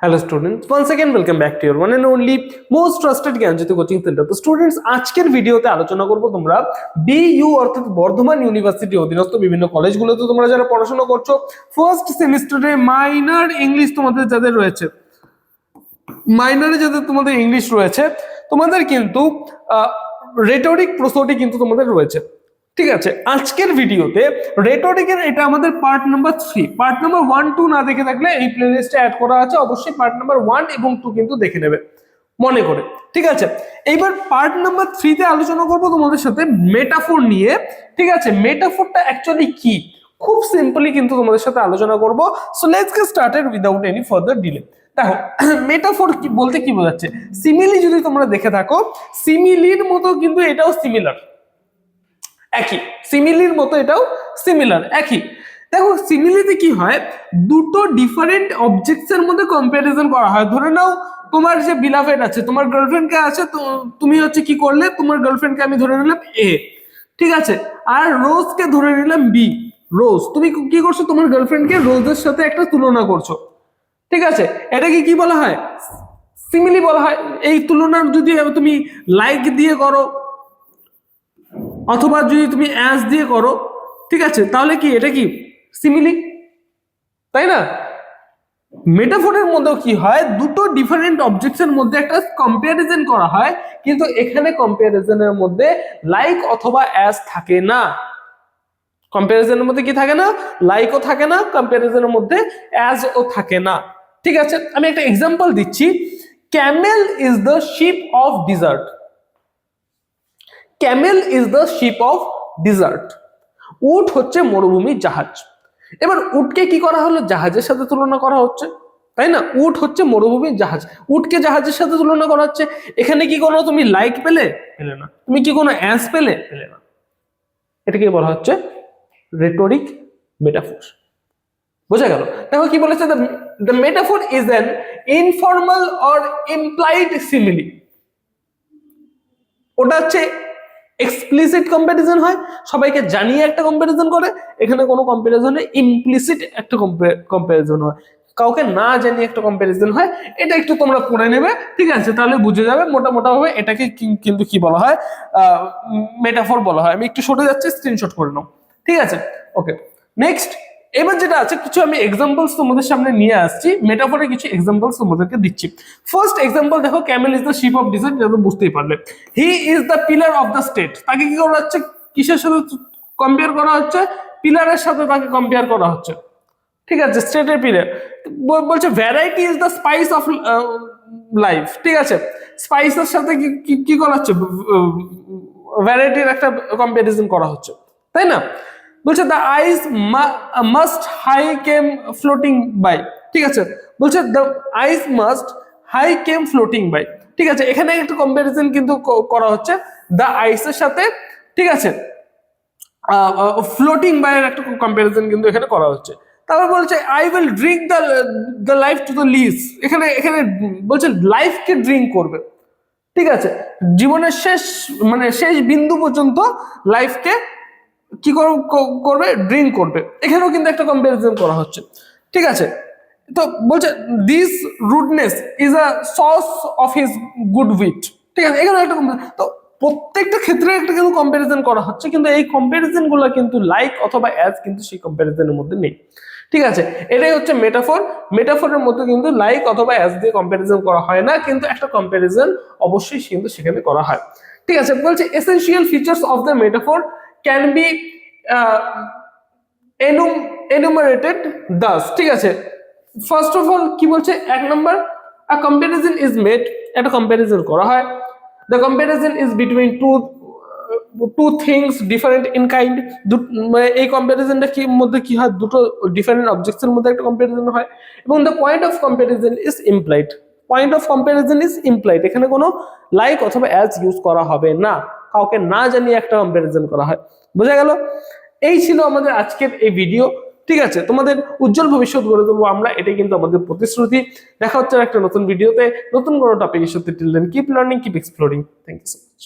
Hello students, once again welcome back to your one and only most trusted Gyanjyoti coaching centre. তো students, আজকের ভিডিওতে আলোচনা করব তোমরা বিইউ অর্থাৎ বর্ধমান ইউনিভার্সিটি অধীনস্থ বিভিন্ন কলেজগুলোতে তোমরা যারা পড়াশোনা করছো, ফার্স্ট সেমিস্টারে মাইনর ইংলিশ তোমাদের যাদের রয়েছে, মাইনরে যাদের তোমাদের ইংলিশ রয়েছে, তোমাদের কিন্তু রেটরিক প্রশ্নটি কিন্তু তোমাদের রয়েছে। ঠিক আছে, আজকের ভিডিওতে রেটরিকের এটা আমাদের পার্ট নাম্বার 3, পার্ট নাম্বার 1 2 না দেখে থাকলে এই প্লেলিস্টে অ্যাড করা আছে, অবশ্যই পার্ট নাম্বার 1 এবং 2 কিন্তু দেখে নেবে মনে করে। ঠিক আছে, এইবার পার্ট নাম্বার 3 তে আলোচনা করব তোমাদের সাথে মেটাফোর নিয়ে। ঠিক আছে, মেটাফোরটা অ্যাকচুয়ালি কি খুব সিম্পলি কিন্তু তোমাদের সাথে আলোচনা করব। So let's get started without any further delay. দেখো, মেটাফোর কি বলতে কি বোঝাচ্ছে? সিমিলি যদি তোমরা দেখে থাকো, সিমিলির মতো কিন্তু এটাও সিমিলার, একই। সিমিলির মতো এটাও সিমিলার, একই। দেখো, সিমিলিতে কি হয়, দুটো ডিফারেন্ট অবজেক্টস এর মধ্যে কম্পারিজন করা হয়। ধরে নাও তোমার যে বিলাভেড আছে, তোমার গার্লফ্রেন্ডকে আছে, তো তুমি হচ্ছে কি করলে, তোমার গার্লফ্রেন্ডকে আমি ধরে নিলাম এ, ঠিক আছে, আর রোজকে ধরে নিলাম বি। রোজ, তুমি কি করছো, তোমার গার্লফ্রেন্ডকে রোজের সাথে একটা তুলনা করছো। ঠিক আছে, এটাকে কি বলা হয়? সিমিলি বলা হয়। এই তুলনার যদি তুমি লাইক দিয়ে করো অথবা যদি তুমি অ্যাজ দিয়ে করো, ঠিক আছে, তাহলে কি এটা কি সিমিলি, তাই না? মেটাফোরের মধ্যেও কি হয়, দুটো ডিফারেন্ট অবজেক্টসের মধ্যে একটা কম্পারিজন করা হয়, কিন্তু এখানে কম্পারিজনের মধ্যে লাইক অথবা অ্যাজ থাকে না। কম্পারিজনের মধ্যে কি থাকে না? লাইকও থাকে না, কম্পারিজনের মধ্যে অ্যাজও থাকে না। ঠিক আছে, আমি একটা এক্সাম্পল দিচ্ছি। Camel is the ship of dessert. Camel is the ship of dessert. উট হচ্ছে মরুভূমির জাহাজ। এবার উটকে কি করা হলো, জাহাজের সাথে তুলনা করা হচ্ছে, তাই না? উট হচ্ছে মরুভূমির জাহাজ, উটকে জাহাজের সাথে তুলনা করা হচ্ছে। এখানে কি কোনো তুমি লাইক পেলে? পেলে না। তুমি কি কোনো অ্যান্স পেলে? পেলে না। এটাকে বলা হচ্ছে রেটরিক মেটাফোর। বোঝা গেল? দেখো কি বলেছে, the metaphor is an informal or implied simile. ওটা হচ্ছে এক্সপ্লিসিট কম্পারিজন হয়, সবাইকে জানিয়ে একটা কম্পারিজন করে। এখানে কোনো কম্পারিজনে ইমপ্লিসিট একটা কম্পারিজন হয়, কাউকে না জানিয়ে একটা কম্পারিজন হয়। এটা একটু তোমরা পড়ে নেবে, ঠিক আছে, তাহলে বুঝে যাবে মোটামোটাভাবে এটাকে কিন্তু কি বলা হয়, মেটাফোর বলা হয়। আমি একটু সরে যাচ্ছি, স্ক্রিনশট করে নাও। ঠিক আছে, ওকে। নেক্সট, এবার যেটা আছে, কিছু আমি এক্সাম্পলস তোমাদের সামনে নিয়ে আসছি, মেটাফোরে কিছু এক্সাম্পলস তোমাদেরকে দিচ্ছি। ফার্স্ট এক্সাম্পল দেখো, Camel is the ship of dessert, এটা তো বুঝতেই পারলে। He is the pillar of the state. তাকে কি করা হচ্ছে, কিসের সাথে কম্পেয়ার করা হচ্ছে? পিলারের সাথে তাকে কম্পেয়ার করা হচ্ছে। ঠিক আছে, স্টেটের পিলার। বলছে variety is the spice of life. ঠিক আছে, স্পাইসের সাথে কি করা হচ্ছে, ভ্যারাইটির একটা কম্পারিজন করা হচ্ছে, তাই না? বলছে the ice must high came floating by. ঠিক আছে, বলছে the ice must high came floating by. ঠিক আছে, এখানে একটা কম্পারিজন কিন্তু করা হচ্ছে দ্য আইসের সাথে, ঠিক আছে, ফ্লোটিং বাই এর একটা কম্পারিজন কিন্তু এখানে করা হচ্ছে। তারপর বলছে I will drink the life to the lees. এখানে এখানে বলছে লাইফকে ড্রিঙ্ক করবে। ঠিক আছে, জীবনের শেষ মানে শেষ বিন্দু পর্যন্ত লাইফকে কি করবে, ড্রিঙ্ক করবে। এখানেও কিন্তু একটা কম্পারিজন করা হচ্ছে। ঠিক আছে, তো বলছে দিস রুডনেস ইজ আ সর্স অফ হিজ গুড উইট। ঠিক আছে, এখানে একটা তো প্রত্যেকটা ক্ষেত্রে একটা কিন্তু কম্পারিজন করা হচ্ছে, কিন্তু এই কম্পারিজন গুলো কিন্তু লাইক অথবা অ্যাজ কিন্তু সেই কম্পারিজনের মধ্যে নেই। ঠিক আছে, এটাই হচ্ছে মেটাফোর। মেটাফোরের মধ্যে কিন্তু লাইক অথবা অ্যাজ দিয়ে কম্পারিজন করা হয় না, কিন্তু একটা কম্পারিজন অবশ্যই কিন্তু সেখানে করা হয়। ঠিক আছে, বলছে essential features of the metaphor can be enumerated thus। ঠিক আছে, ফার্স্ট অফ অল কি বলছে, এক নম্বর, a comparison is made, একটা কম্পারিজন করা হয়। the comparison is between two things different in kind। এই কম্পারিজনটা কি মধ্যে কি হয়, দুটো ডিফারেন্ট অবজেক্টস এর মধ্যে একটা কম্পারিজন হয়। এবং the point of comparison is implied। Point of comparison is implied. এখানে কোনো লাইক অথবা অ্যাজ ইউজ করা হবে না, কাউকে না জানিয়ে একটা কম্পারিজন করা হয়। বোঝা গেল? এই ছিল আমাদের আজকের এই ভিডিও। ঠিক আছে, তোমাদের উজ্জ্বল ভবিষ্যৎ গড়ে তুলবো আমরা, এটাই কিন্তু আমাদের প্রতিশ্রুতি। দেখা হচ্ছে একটা নতুন ভিডিওতে নতুন কোনো টপিকের সাথে। Till then keep learning, keep exploring. Thank you so much.